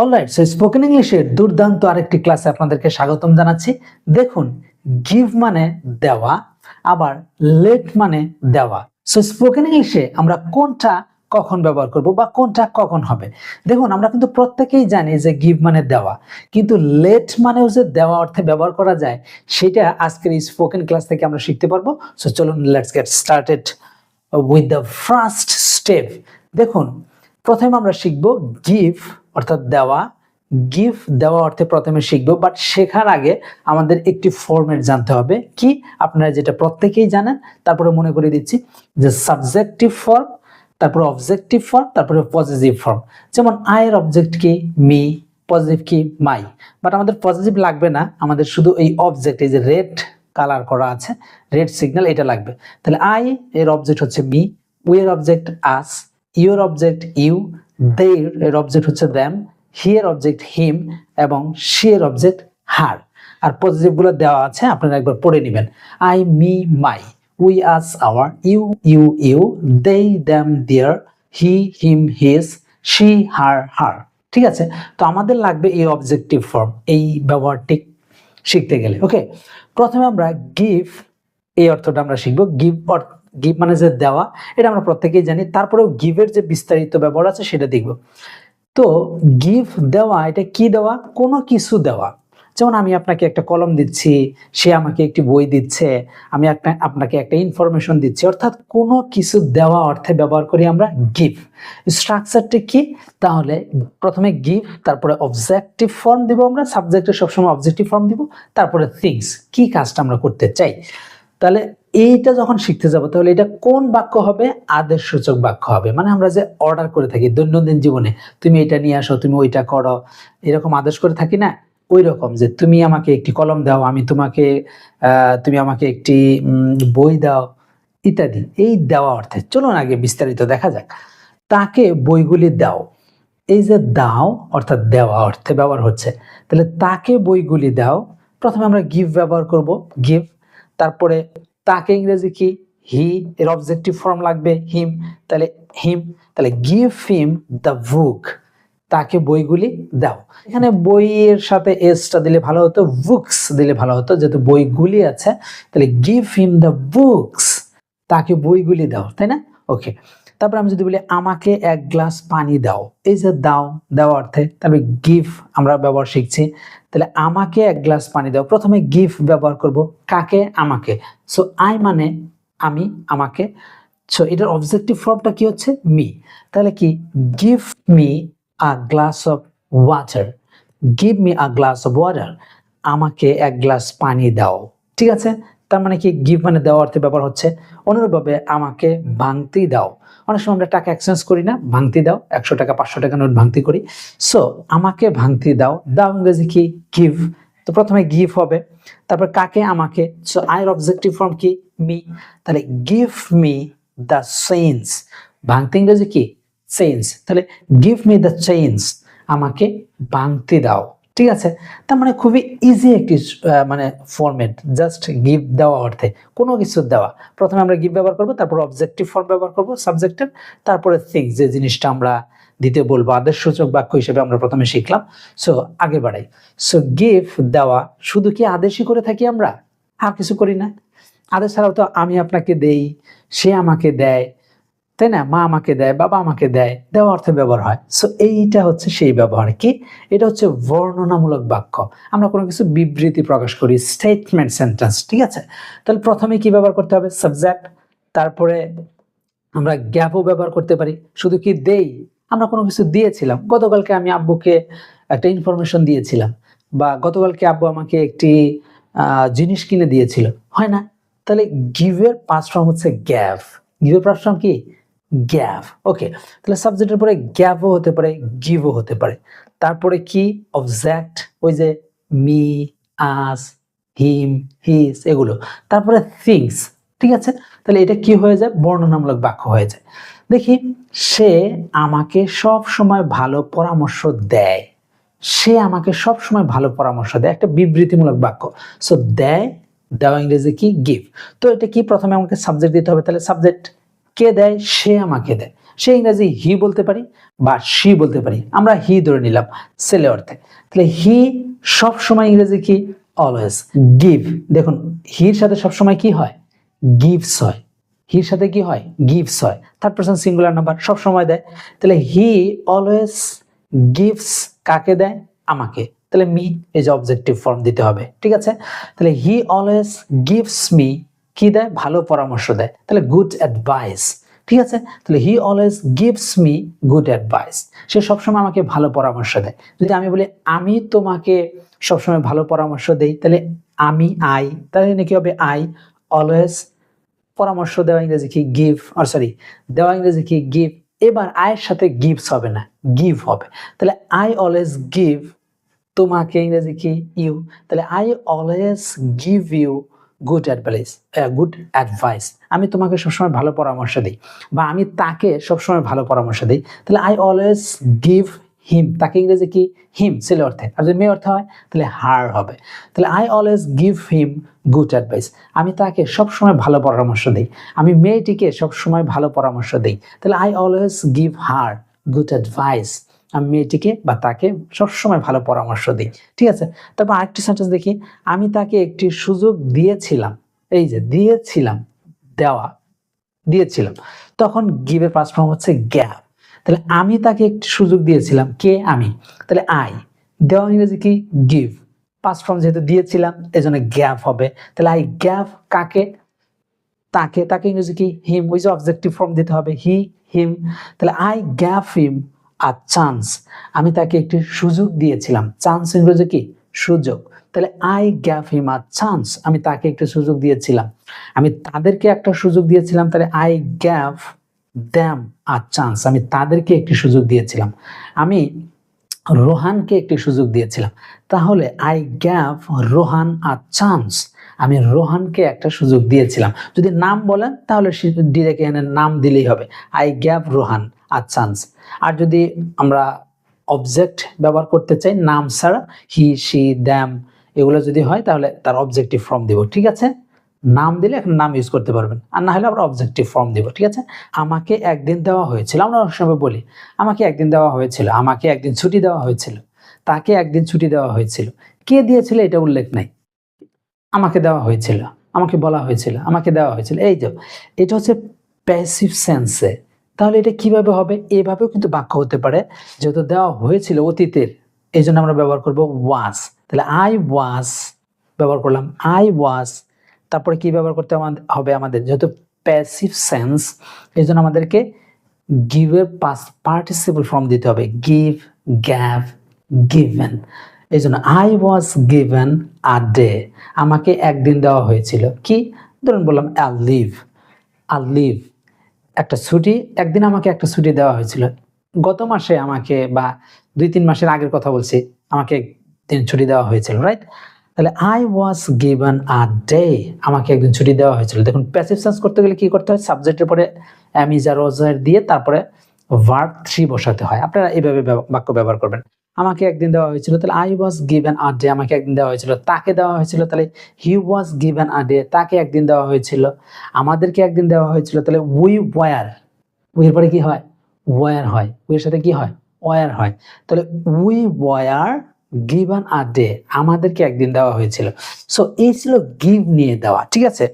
Alright, so spoken ইংলিশের দুর্দান্ত আরেকটি ক্লাসে আপনাদেরকে স্বাগতম জানাচ্ছি। দেখুন, গিভ মানে দেওয়া, আবার লেট মানে দেওয়া। সো স্পোকেন ইংলিশে আমরা কোনটা কখন ব্যবহার করব বা কোনটা কখন হবে? দেখুন, আমরা কিন্তু প্রত্যেকেই জানি যে গিভ মানে দেওয়া, কিন্তু লেট মানেও যে দেওয়া অর্থে ব্যবহার করা যায় সেটা আজকের এই স্পোকেন ক্লাস থেকে আমরা শিখতে পারবো। সো চলুন, let's get started with the first step. দেখুন, প্রথমে আমরা শিখব গিভ অর্থাৎ দেওয়া। গিভ দেওয়া অর্থে প্রথমে শিখব, বাট শেখার আগে আমাদের একটি ফর্মেট জানতে হবে। কি? আপনারা যেটা প্রত্যেকেই জানেন, তারপরে মনে করে দিচ্ছি যে সাবজেক্টিভ ফর্ম, তারপরে অবজেক্টিভ ফর্ম, তারপরে পজিটিভ ফর্ম। যেমন আয়ের অবজেক্ট কি? মি। পজিটিভ কি? মাই। বাট আমাদের পজিটিভ লাগবে না, আমাদের শুধু এই অবজেক্ট, এই যে রেড কালার করা আছে, রেড সিগন্যাল, এটা লাগবে। তাহলে আই এর অবজেক্ট হচ্ছে মি, উই এর object us, your object you, their এর অবজেক্ট হচ্ছে দেম, হি এর অবজেক্ট হিম এবং শি এর অবজেক্ট হার। আর পজিটিভ গুলো দেওয়া আছে, আপনারা একবার পড়ে নেবেন। I, me, my, we, us, our, you, you, they, them, their, he, him, his, she, her, her. ঠিক আছে? তো আমাদের লাগবে এই অবজেক্টিভ ফর্ম এই ব্যবহারটি শিখতে গেলে। ওকে, প্রথমে আমরা গিভ এই অর্থটা আমরা শিখবো। গিভ মানে যে দেওয়া, এটা আমরা প্রত্যেকেই জানি। তারপরেও গিভের যে বিস্তারিত ব্যবহার আছে সেটা দেখব। তো গিভ দেওয়া, এটা কি দেওয়া? কোনো কিছু দেওয়া। যেমন আমি আপনাকে একটা কলম দিচ্ছি, সে আমাকে একটি বই দিচ্ছে, আমি আপনাকে একটা ইনফরমেশন দিচ্ছি, অর্থাৎ কোনো কিছু দেওয়া অর্থে ব্যবহার করি আমরা গিভ। স্ট্রাকচারটা কি? তাহলে প্রথমে গিভ, তারপরে অবজেক্টিভ ফর্ম দিব আমরা, সাবজেক্টে সবসময় অবজেক্টিভ ফর্ম দিব, তারপরে থিংস, কি কাজটা আমরা করতে চাই। তাহলে এইটা যখন শিখতে যাব, তাহলে এটা কোন বাক্য হবে? আদেশসূচক বাক্য হবে। মানে আমরা যে অর্ডার করে থাকি দৈনন্দিন জীবনে, তুমি এটা নিয়ে আসো, তুমি ওইটা করো, এরকম আদেশ করে থাকি না? ওই রকম, যে তুমি আমাকে একটি কলম দাও, তুমি আমাকে একটি বই দাও, ইত্যাদি। এই দেওয়া অর্থে। চলুন আগে বিস্তারিত দেখা যাক। তাকে বইগুলি দাও, এই যে দাও অর্থাৎ দেওয়া অর্থে ব্যবহার হচ্ছে। তাহলে তাকে বইগুলি দাও, প্রথমে আমরা গিভ ব্যবহার করব, গিভ। তারপরে তাকে ইংরেজি কি? হি এর অবজেক্টিভ ফর্ম লাগবে হিম, তাহলে হিম। তাহলে গিভ হিম দ্য বুক, তাকে বইগুলি দাও। এখানে বইয়ের সাথে এসটা দিলে ভালো হতো, বুকস দিলে ভালো হতো, যেহেতু বইগুলি আছে। তাহলে গিভ হিম দ্য বুকস, তাকে বইগুলি দাও, তাই না? ওকে, তারপর আমি যদি বলি আমাকে এক গ্লাস পানি দাও, এই যে দাও দেওয়া অর্থে, তাহলে গিভ আমরা ব্যবহার শিখছি। তাহলে আমাকে এক গ্লাস পানি দাও, প্রথমে গিভ ব্যবহার করব। কাকে? আমাকে। সো আই মানে আমি, আমাকে। সো এটার অবজেক্টিভ ফর্মটা কি হচ্ছে? মি। তাহলে কি? Give me a glass of water, give me a glass of water, আমাকে এক গ্লাস পানি দাও। ঠিক আছে? তার মানে কি? গিভ মানে দেওয়া অর্থে ব্যবহার হচ্ছে। অনুরূপভাবে আমাকে ভাঙতি দাও, অনেক সময় আমরা টাকা এক্সচেঞ্জ করি না, ভাঙতি দাও, 100 টাকা 500 টাকা নোট ভাঙতি করি। সো আমাকে ভাঙতি দাও, দাও ইংরেজি কি? গিভ। তো প্রথমে গিভ হবে, তারপর কাকে? আমাকে। সো আইয়ের অবজেক্টিভ ফর্ম কি? মি। তাহলে গিভ মি দ্য চেঞ্জ, ভাঙতি ইংরেজি কি? চেঞ্জ। তাহলে গিভ মি দ্য চেঞ্জ, আমাকে ভাঙতি দাও। ঠিক আছে? তার মানে খুবই ইজি একটি মানে ফরম্যাট, জাস্ট গিভ দেওয়া অর্থে কোনো কিছু দেওয়া। প্রথমে আমরা গিভ ব্যবহার করব, তারপর অবজেক্টিভ ফর্ম ব্যবহার করব সাবজেক্টের, তারপরে থিংস, যে জিনিসটা আমরা দিতে বলবো আদেশসূচক বাক্য হিসেবে আমরা প্রথমে শিখলাম। সো আগে বাড়াই। সো গিভ দেওয়া, শুধু কি আদেশই করে থাকি আমরা? আর কিছু করি না। আদেশ ছাড়াও তো আমি আপনাকে দেই, সে আমাকে দেয়, তাই না? মা আমাকে দেয়, বাবা আমাকে দেয়, দেওয়া অর্থে ব্যবহার হয়। সো এইটা হচ্ছে সেই ব্যবহার। কি? এটা হচ্ছে বর্ণনামূলক বাক্য। আমরা কোনো কিছু বিবৃতি প্রকাশ করি, স্টেটমেন্ট সেন্টেন্স। ঠিক আছে? তাহলে প্রথমে কি ব্যবহার করতে হবে? সাবজেক্ট। তারপরে আমরা গ্যাপও ব্যবহার করতে পারি। শুধু কি দেই? আমরা কোনো কিছু দিয়েছিলাম, গতকালকে আমি আব্বুকে একটা ইনফরমেশন দিয়েছিলাম, বা গতকালকে আব্বু আমাকে একটি জিনিস কিনে দিয়েছিল, হয় না? তাহলে গিভের পাস্ট ফর্ম হচ্ছে গ্যাভ। গিভের পাস্ট ফর্ম কি? গ্যাভ। ওকে, তাহলে সাবজেক্টের পরে গ্যাভও হতে পারে, গিভও হতে পারে। তারপরে কি? অবজেক্ট, ওই যে মি, আস, হিম, হিজ, এগুলো। তারপরে থিংস। ঠিক আছে? তাহলে এটা কি হয়ে যায়? বর্ণনামূলক বাক্য হয়ে যায়। দেখি, সে আমাকে সব সময় ভালো পরামর্শ দেয়, সে আমাকে সব সময় ভালো পরামর্শ দেয়, একটা বিবৃতিমূলক বাক্য। সো দেয়, দেওয়া ইংরেজি কি? গিভ। তো এটা কি? প্রথমে আমাকে সাবজেক্ট দিতে হবে, তাহলে সাবজেক্ট কে দেয়? সে আমাকে দেয়। সে ইংরেজি হি বলতে পারি বা শি বলতে পারি, আমরা হি ধরে নিলাম ছেলে অর্থে। তাহলে হি সবসময় ইংরেজি কি, অলওয়েজ। গিভ, দেখুন হির সাথে সবসময় কি হয়, গিভস হয়। হির সাথে কি হয়, গিভস হয়। থার্ড পারসন সিঙ্গুলার নাম্বার সবসময় দেয়। তাহলে হি অলওয়েজ গিভস কাকে দেয়, আমাকে। তাহলে মি এই যে অবজেক্টিভ ফর্ম দিতে হবে, ঠিক আছে। তাহলে হি অলওয়েজ গিভস মি কি দেয়, ভালো পরামর্শ দেয়। তাহলে গুড অ্যাডভাইস, ঠিক আছে। তাহলে he always gives me good advice, সে সবসময় আমাকে ভালো পরামর্শ দেয়। যদি আমি বলি আমি তোমাকে সবসময় ভালো পরামর্শ দেই, তাহলে আমি আই, তাহলে কি হবে, আই অলওয়েজ, পরামর্শ দেওয়া ইংরেজি কি, গিভ, আর সরি দেওয়া ইংরেজি কি, গিভ। এবার আয়ের সাথে গিভস হবে না, গিভ হবে। তাহলে আই অলওয়েজ গিভ তোমাকে ইংরেজি কি, ইউ। তাহলে I always give you good advice, good advice, আমি তোমাকে সবসময় ভালো পরামর্শ দিই, বা আমি তাকে সবসময় ভালো পরামর্শ দিই। তাহলে আই অলওয়েজ গিভ হিম, তাকে ইংরেজি কি, হিম ছেলে অর্থে। আর যদি মেয়ে অর্থে হয় তাহলে হার হবে। তাহলে I always give him good advice, আমি তাকে সবসময় ভালো পরামর্শ দিই, আমি মেয়েটিকে সবসময় ভালো পরামর্শ দিই। তাহলে I always give her good advice, আমি মেয়েটিকে বা তাকে সবসময় ভালো পরামর্শ দিই, ঠিক আছে। তারপর আরেকটি সেন্টেন্স দেখি, আমি তাকে একটি সুযোগ দিয়েছিলাম, এই যে দিয়েছিলাম, দেওয়া, দিয়েছিলাম, তখন গিভের পাস্ট ফর্ম হচ্ছে গ্যাভ। তাহলে আমি তাকে একটি সুযোগ দিয়েছিলাম, কে, আমি। তাহলে আই, দেওয়া ইংরেজি কি, গিভ, পাস্ট ফর্ম যেহেতু দিয়েছিলাম এজন্য গ্যাভ হবে। তাহলে আই গ্যাভ কাকে, তাকে, তাকে ইংরেজি কি, হিম, ওই যে অবজেক্টিভ ফর্ম দিতে হবে, হি, হিম। তাহলে I gave him a chance, আমি তাকে একটি সুযোগ দিয়েছিলাম, চান্স ইংরেজি কি, সুযোগ। তাহলে I gave him a chance, আমি তাকে একটি সুযোগ দিয়েছিলাম, আমি তাদেরকে একটা সুযোগ দিয়েছিলাম। তাহলে I gave them a chance, আমি তাদেরকে একটি সুযোগ দিয়েছিলাম, আমি রোহানকে একটি সুযোগ দিয়েছিলাম। তাহলে I gave Rohan a chance, আমি রোহানকে একটা সুযোগ দিয়েছিলাম। যদি নাম বলেন তাহলে ডিরেক্ট এখানে নাম দিলেই হবে, I gave Rohan a chance. আর যদি আমরা অবজেক্ট ব্যবহার করতে চাই নাম ছাড়া, হি, শি, দ্যাম এগুলো যদি হয় তাহলে তার অবজেক্টিভ ফর্ম দিব, ঠিক আছে। নাম দিলে এখন নাম ইউজ করতে পারবেন, আর না হলে আমরা অবজেক্টিভ ফর্ম দিব, ঠিক আছে। আমাকে একদিন দেওয়া হয়েছিল, আমরা অনেক সময় বলি আমাকে একদিন দেওয়া হয়েছিল, আমাকে একদিন ছুটি দেওয়া হয়েছিল, তাকে একদিন ছুটি দেওয়া হয়েছিল। কে দিয়েছিল এটা উল্লেখ নাই, আমাকে দেওয়া হয়েছিল, আমাকে বলা হয়েছিল, আমাকে দেওয়া হয়েছিল, এই যে এটা হচ্ছে প্যাসিভ সেন্সে। তাহলে এটা কিভাবে হবে, এভাবেও কিন্তু বাক্য হতে পারে, যেহেতু দেওয়া হয়েছিল অতীতের, এই জন্য আমরা ব্যবহার করব ওয়াজ। তাহলে আই ওয়াজ ব্যবহার করলাম, আই ওয়াজ। তারপরে কি ব্যবহার করতে হবে আমাদের, যেহেতু প্যাসিভ সেন্স এই জন্য আমাদেরকে গিভের পাস্ট পার্টিসিপল ফর্ম দিতে হবে, গিভ, গ্যাভ, গিভেন। এই জন্য I was given a day, আমাকে একদিন দেওয়া হয়েছিল কি, ধরুন বললাম আ লিভ, আ লিভ একটা ছুটি, একদিন আমাকে একটা ছুটি দেওয়া হয়েছিল, গত মাসে আমাকে, বা 2-3 মাসের আগের কথা বলছি, আমাকে একদিন ছুটি দেওয়া হয়েছিল, রাইট। তাহলে I was given a day, আমাকে একদিন ছুটি দেওয়া হয়েছিল। দেখুন প্যাসিভ সেন্স করতে গেলে কি করতে হয়, সাবজেক্টের পরে am is R was are দিয়ে তারপরে ভার্ব 3 বসাতে হয়। আপনারা এইভাবে বাক্য ব্যবহার করবেন, আমাকে একদিন দেওয়া হয়েছিল, তাহলে I was given a day, আমাকে একদিন দেওয়া হয়েছিল। তাকে দেওয়া হয়েছিল, তাহলে হি ওয়াজ গিভেন আ ডে, তাকে একদিন দেওয়া হয়েছিল। আমাদেরকে একদিন দেওয়া হয়েছিল, তাহলে উই ওয়ার, উই এর পরে কি হয়, ওয়ার হয়, উই এর সাথে কি হয়, ওয়ার হয়। তাহলে we were given a day, আমাদেরকে একদিন দেওয়া হয়েছিল। সো এই ছিল গিভ নিয়ে দেওয়া, ঠিক আছে।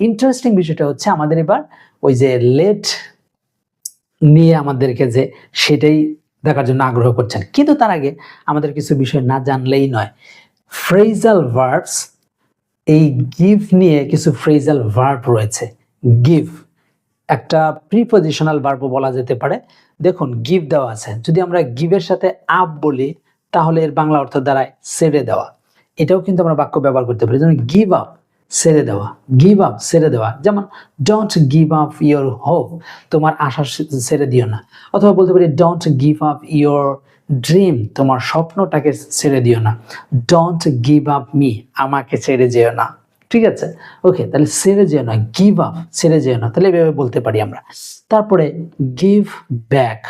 ইন্টারেস্টিং বিষয়টা হচ্ছে আমাদের এবার ওই যে লেট নিয়ে আমাদেরকে যে সেটাই দেখার জন্য আগ্রহ করছেন, কিন্তু তার আগে আমাদের কিছু বিষয় না জানলেই নয়। ফ্রেজাল ভার্বস, এই গিভ নিয়ে কিছু ফ্রেজাল ভার্ব রয়েছে। গিভ একটা প্রিপজিশনাল ভার্বও বলা যেতে পারে। দেখুন গিভ দেওয়া আছে, যদি আমরা গিভের সাথে আপ বলি তাহলে এর বাংলা অর্থ দাঁড়ায় ছেড়ে দেওয়া। এটাও কিন্তু আমরা বাক্য ব্যবহার করতে পারি, যেমন গিভ আপ, ছেড়ে দেওয়া, গিভ আপ ছেড়ে দেওয়া। যেমন don't give up your hope, তোমার আশা ছেড়ে দিও না। অথবা বলতে পারি don't give up your dream, তোমার স্বপ্নটাকে ছেড়ে দিও না। ডোন্ট গিভ আপ মি, আমাকে ছেড়ে যেও না, ঠিক আছে। ওকে, তাহলে ছেড়ে যেও না, গিভ আপ ছেড়ে যেও না, তাহলে এভাবে বলতে পারি আমরা। তারপরে গিভ ব্যাক,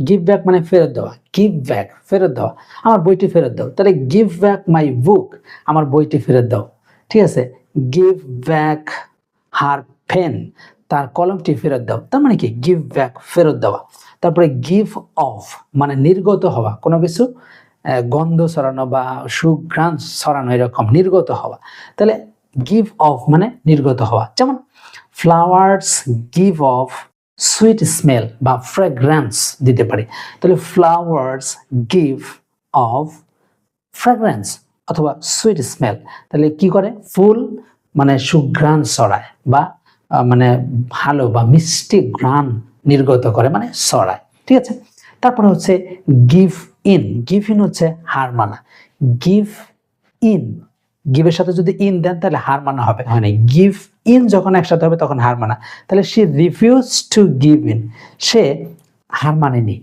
গিভ ব্যাক মানে ফেরত দেওয়া, গিভ ব্যাক ফেরত দেওয়া, আমার বইটি ফেরত দাও, তাহলে গিভ ব্যাক মাই বুক, আমার বইটি ফেরত দাও, ঠিক আছে। গিভ ব্যাক হার পেন, তার কলমটি ফেরত দাও, তার মানে কি গিভ ব্যাক, ফেরত দেওয়া। তারপরে গিভ অফ মানে নির্গত হওয়া, কোনো কিছু গন্ধ ছড়ানো বা সুঘ্রাণ ছড়ানো, এরকম নির্গত হওয়া। তাহলে গিভ অফ মানে নির্গত হওয়া। যেমন flowers give of sweet smell বা ফ্রেগ্রেন্স দিতে পারি। তাহলে ফ্লাওয়ার্স গিভ অফ ফ্রেগ্রেন্স অথবা সুইট স্মেল। তাহলে কি করে, ফুল মানে সুঘ্রাণ ছড়ায় বা মানে ভালো বা মিষ্টি ঘ্রাণ নির্গত করে, মানে ছড়ায়। ঠিক আছে, তারপরে হচ্ছে গিভ ইন। গিভ ইন হচ্ছে হার মানা। গিভ ইন, গিভের সাথে যদি ইন দেন তাহলে হার মানা হবে, হয় না। গিভ ইন যখন একসাথে হবে তখন হার মানা। তাহলে সে রিফিউজ টু গিভ ইন, সে হার মানেনি,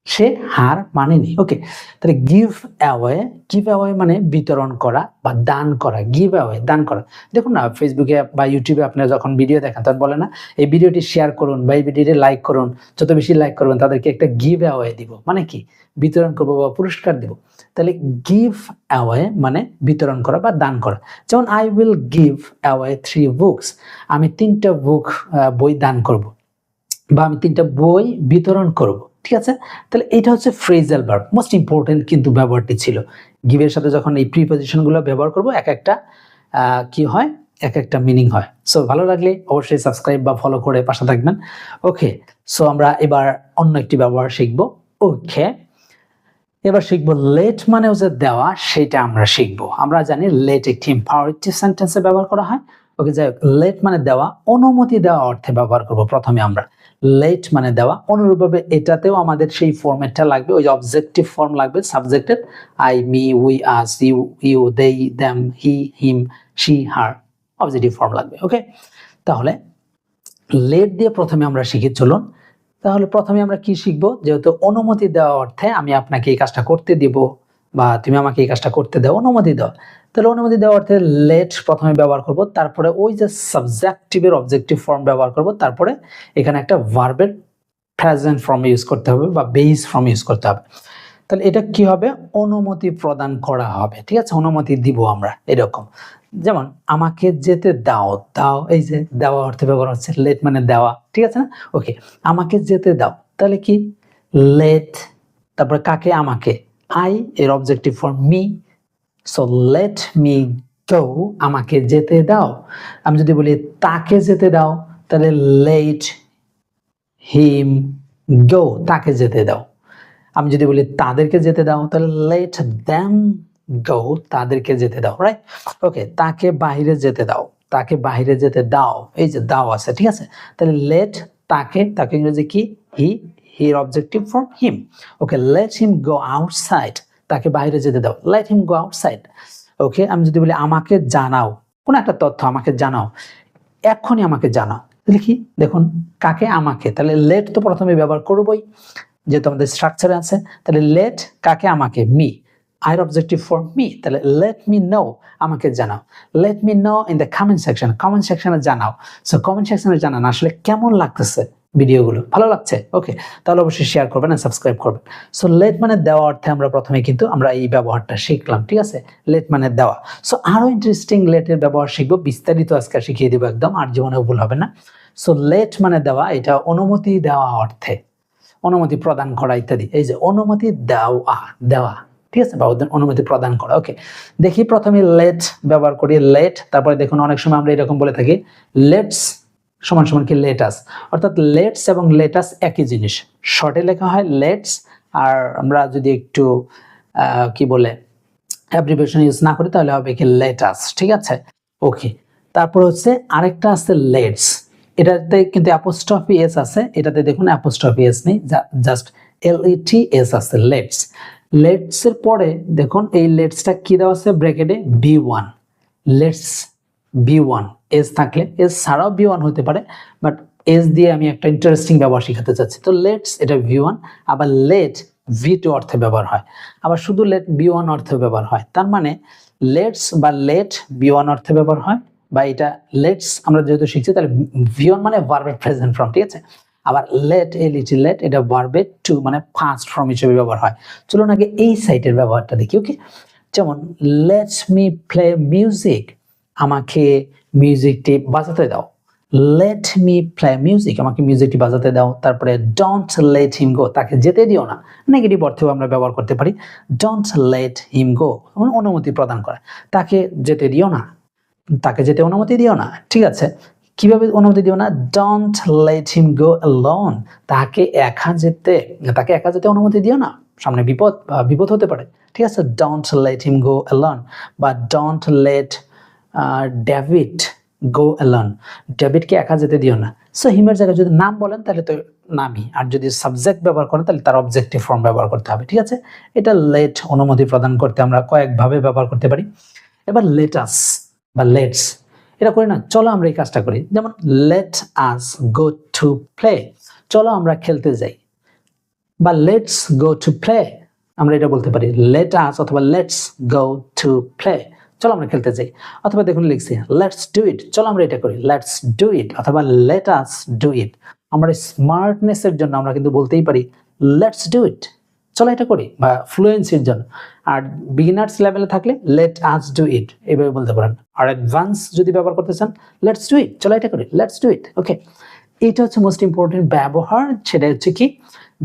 সে হার মানেনি। ওকে, তাহলে গিভ অ্যাওয়ে, গিভ অ্যাওয়ে মানে বিতরণ করা বা দান করা। গিভ অ্যাওয়ে, দান করা। দেখুন না, ফেসবুকে বা ইউটিউবে আপনারা যখন ভিডিও দেখেন তখন বলে না এই ভিডিওটি শেয়ার করুন বা এই ভিডিওটি লাইক করুন, যত বেশি লাইক করবেন তাদেরকে একটা গিভ অ্যাওয়ে দিব, মানে কি বিতরণ করবো বা পুরস্কার দিব। তাহলে গিভ অ্যাওয়ে মানে বিতরণ করা বা দান করা। যেমন I will give away 3 books, আমি 3টা বই দান করব বা আমি 3টা বই বিতরণ করব। ঠিক আছে, তাহলে এটা হচ্ছে ফ্রেজাল ভার্ব, মোস্ট ইম্পর্টেন্ট কিন্তু ব্যবহারটি ছিল। গিভের সাথে যখন এই প্রিপজিশনগুলো ব্যবহার করব এক একটা কি হয়, এক একটা মিনিং হয়। সো ভালো লাগলে অবশ্যই সাবস্ক্রাইব বা ফলো করে পাশে থাকবেন। ওকে, সো আমরা এবার অন্য একটি ব্যবহার শিখব। ওকে, এবার শিখব লেট মানে হচ্ছে দেওয়া, সেটা আমরা শিখব। আমরা জানি লেট একটি ইম্পারেটিভ সেন্টেন্সে ব্যবহার করা হয়। ওকে, যাই হোক, লেট মানে দেওয়া, অনুমতি দেওয়া অর্থে ব্যবহার করব প্রথমে আমরা। লেট মানে দেওয়া, অনুরূপভাবে এটাতেও আমাদের সেই ফরম্যাটটা লাগবে, ওই অবজেক্টিভ ফর্ম লাগবে সাবজেক্টের। I, me, we, us, you, they, them, he, him, she, her, objective form লাগবে। ওকে, তাহলে লেট দিয়ে প্রথমে আমরা শিখি, চলুন। তাহলে প্রথমে আমরা কি শিখবো, যেহেতু অনুমতি দেওয়া অর্থে আমি আপনাকে এই কাজটা করতে দিব বা তুমি আমাকে এই কাজটা করতে দাও, অনুমতি দাও। তাহলে অনুমতি দেওয়ার অর্থে লেট প্রথমে ব্যবহার করব, তারপরে ওই যে সাবজেক্টিভের অবজেক্টিভ ফর্ম ব্যবহার করব, তারপরে এখানে একটা ভার্বের প্রেজেন্ট ফর্ম ইউজ করতে হবে বা বেস ফর্ম ইউজ করতে হবে। তাহলে এটা কি হবে, অনুমতি প্রদান করা হবে। ঠিক আছে, অনুমতি দিব আমরা, এরকম। যেমন আমাকে যেতে দাও, দাও এই যে দেওয়া অর্থে ব্যবহার হচ্ছে, লেট মানে দেওয়া। ঠিক আছে না, ওকে, আমাকে যেতে দাও, তাহলে কি লেট, তারপরে কাকে, আমাকে, আই এর objective form me, so let me go, আমাকে যেতে দাও। আমি যদি বলি তাকে যেতে দাও, তাহলে লেট হিম গো, তাকে যেতে দাও। আমি যদি বলি তাদেরকে যেতে দাও, তাহলে লেট দ্যাম গো, তাদেরকে যেতে দাও, রাইট। ওকে, তাকে বাইরে যেতে দাও, তাকে বাইরে যেতে দাও, এই যে দাও আছে। ঠিক আছে, তাহলে লেট তাকে, তাকে ইংরেজি কি, হি, হির অবজেক্টিভ ফর্ম হিম। ওকে, লেট হিম গো আউটসাইড, তাকে বাইরে যেতে দাও, লেট হিম গো আউটসাইড। ওকে, আমি যদি বলি আমাকে জানাও, কোন একটা তথ্য আমাকে জানাও, এখনই আমাকে জানাও, তাহলে কি দেখুন কাকে, আমাকে, তাহলে লেট তো প্রথমে ব্যবহার করবোই যেহেতু আমাদের স্ট্রাকচারে আছে। তাহলে লেট কাকে, আমাকে, মি, আইর অবজেক্টিভ ফর্ম মি, তাহলে লেট মি নো, আমাকে জানাও। Let me no in the comment section, comment সেকশনে জানাও। সো কমেন্ট সেকশনে জানান আসলে কেমন লাগতেছে ভিডিওগুলো, ভালো লাগছে? ওকে, তাহলে অবশ্যই শেয়ার করবেন আর সাবস্ক্রাইব করবেন। সো লেট মানে দেওয়া অর্থে আমরা প্রথমে কিন্তু আমরা এই ব্যবহারটা শিখলাম। ঠিক আছে, লেট মানে দেওয়া। সো আরো ইন্টারেস্টিং লেটের ব্যবহার শিখবো, বিস্তারিত আজকে শিখিয়ে দেবো একদম, আর জীবনেও ভুল হবে না। সো লেট মানে দেওয়া, এটা অনুমতি দেওয়া অর্থে, অনুমতি প্রদান করা ইত্যাদি। এই যে অনুমতি দেওয়া, দেওয়া, ঠিক আছে, বা অনুমতি প্রদান করা। ওকে, দেখি প্রথমে লেট ব্যবহার করি, লেট, তারপরে দেখুন অনেক সময় আমরা এরকম বলে থাকি লেটস সমান সমান কি লেটাস, অর্থাৎ লেটস এবং লেটাস একই জিনিস। শর্টে লেখা হয় লেটস, আর আমরা যদি একটু কি বলে অ্যাব্রিভিয়েশন ইউজ না করি তাহলে হবে কি লেটাস। ঠিক আছে, ওকে, তারপর হচ্ছে আরেকটা আছে লেটস, এটাতে কিন্তু অ্যাপোস্ট্রফি এস আছে, এটাতে দেখুন অ্যাপোস্ট্রফি এস নেই, জাস্ট LETS আছে, লেটস। লেটস এর পরে দেখুন এই লেটসটা কি দেওয়া আছে ব্র্যাকেটে, B1, লেটস B1, এস থাকলে, এস ছাড়াও B1 হতে পারে, বাট এস দিয়ে আমি একটা ইন্টারেস্টিং ব্যবহার শেখাতে চাচ্ছি। তো লেটস এটা V1, আবার লেট V2 অর্থে ব্যবহার হয়, আবার শুধু লেট B1 অর্থে ব্যবহার হয়। তার মানে লেটস বা লেট B1 অর্থে ব্যবহার হয়, বা এটা লেটস আমরা যেহেতু শিখছি তাহলে V1 মানে ভার্বের প্রেজেন্ট ফর্ম। ঠিক আছে, আবার লেট লেট এটা ভার্বের টু মানে ফার্স্ট ফর্ম হিসেবে ব্যবহার হয়। চলুন আগে এই সাইটের ব্যবহারটা দেখি। ওকে, যেমন লেটস মি প্লে মিউজিক, আমাকে মিউজিকটি বাজাতে দাও। লেট মি প্লে মিউজিক, আমাকে মিউজিকটি বাজাতে দাও। তারপরে ডোন্ট লেট হিম গো, তাকে যেতে দিও না, নেগেটিভ অর্থেও আমরা ব্যবহার করতে পারি। ডোন্ট লেট হিম গো, অনুমতি প্রদান করা, তাকে যেতে দিও না, তাকে যেতে অনুমতি দিও না। ঠিক আছে, কিভাবে অনুমতি দিও না? Don't let him go alone, তাকে একা যেতে অনুমতি দিও না, সামনে বিপদ হতে পারে। ঠিক আছে, don't let him go alone, বা don't let David go alone, ডেভিডকে একা যেতে দিও না। সো হিমের জায়গায় যদি নাম বলেন তাহলে তো নামই, আর যদি সাবজেক্ট ব্যবহার করেন তাহলে তার অবজেক্টিভ ফর্ম ব্যবহার করতে হবে। ঠিক আছে, এটা লেট অনুমতি প্রদান করতে আমরা কয়েকভাবে ব্যবহার করতে পারি। এবার লেটাস বা লেটস, এটা করি না, চলো আমরা এই কাজটা করি। যেমন let us go to play, চলো আমরা খেলতে যাই, বা লেটস গো টু প্লে, আমরা এটা বলতে পারি লেট আস অথবা লেটস গো টু প্লে, চলো আমরা খেলতে যাই। অথবা দেখুন লিখছি লেটস ডু ইট, চলো আমরা এটা করি, লেটস ডু ইট, অথবা লেট আস ডু ইট। আমরা স্মার্টনেসের জন্য আমরা কিন্তু বলতেই পারি লেটস ডু ইট, চলো এটা করি, বা ফ্লুয়েন্সির জন্য। আর বিগিনার্স লেভেলে থাকলে লেট আস ডু ইট এইভাবে বলতে পারেন। আর অ্যাডভান্স যদি ব্যবহার করতে চান লেটস ডু ইট, চলো এটা করি, লেটস ডু ইট। ওকে, এটা হচ্ছে মোস্ট ইম্পর্টেন্ট ব্যবহার। সেটা হচ্ছে কি,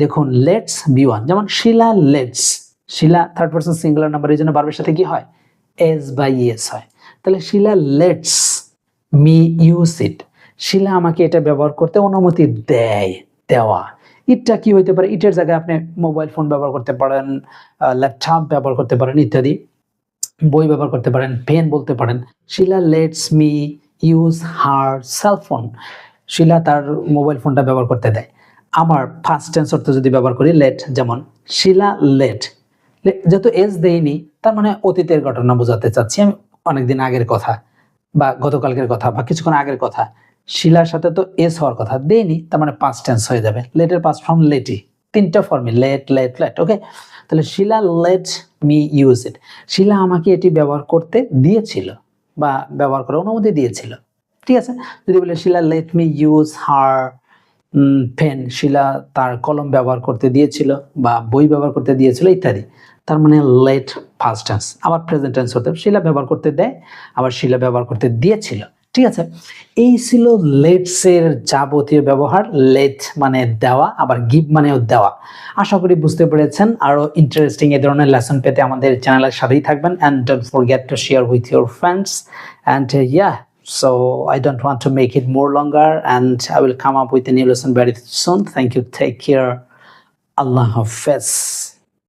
দেখুন লেটস বি ওয়ান, যেমন Sheela let's, Sheela third person singular number, এই জন্য ভার্বের সাথে কি হয়? এস বা ইয়েস হয়। তাহলে শিলা let's me use it, Sheela আমাকে এটা ব্যবহার করতে অনুমতি দেয়, দেওয়া। ইটটা কি হইতে পারে? ইটের জায়গায় আপনি মোবাইল ফোন ব্যবহার করতে পারেন, ল্যাপটপ ব্যবহার করতে পারেন ইত্যাদি, বই ব্যবহার করতে পারেন, পেন বলতে পারেন। Sheela let's me use her cellphone, Sheela তার মোবাইল ফোনটা ব্যবহার করতে দেয়। আমার ফার্স্ট টেন্স অর্থে যদি ব্যবহার করি লেট, যেমন শিলা লেট, যেহেতু এস দেইনি তার মানে অতীতের ঘটনা বোঝাতে চাচ্ছি আমি, অনেকদিন আগের কথা বা গতকালকের কথা বা কিছুক্ষণ আগের কথা। শিলার সাথে তো এস হওয়ার কথা, দেইনি, তার মানে পাস্ট টেন্স হয়ে যাবে। লেটের পাস্ট ফর্ম লেটি, তিনটা ফর্মে লেট লেট লেট। ওকে, তাহলে Sheela let me use it, Sheela আমাকে এটি ব্যবহার করতে দিয়েছিল বা ব্যবহার করার অনুমতি দিয়েছিল। ঠিক আছে, যদি বলে Sheela let me use her pen, Sheela তার কলম ব্যবহার করতে দিয়েছিল বা বই ব্যবহার করতে দিয়েছিল ইত্যাদি, তার মানে লেট ফার্স্ট টেন্স। আবার প্রেজেন্ট টেন্স হতে শিলা ব্যবহার করতে দেয়, আবার শিলা ব্যবহার করতে দিয়েছিল। ঠিক আছে, এই ছিল লেটস এর যাবতীয় ব্যবহার। লেট মানে দেওয়া, আবার গিভ মানেও দেওয়া। আশা করি বুঝতে পেরেছেন। আরো ইন্টারেস্টিং এই ধরনের লেসন পেতে আমাদের চ্যানেলের সাথেই থাকবেন, and don't forget to share with your friends. And yeah, so I don't want to make it more longer, and I will come up with a new lesson very soon. Thank you, take care, Allah Hafiz.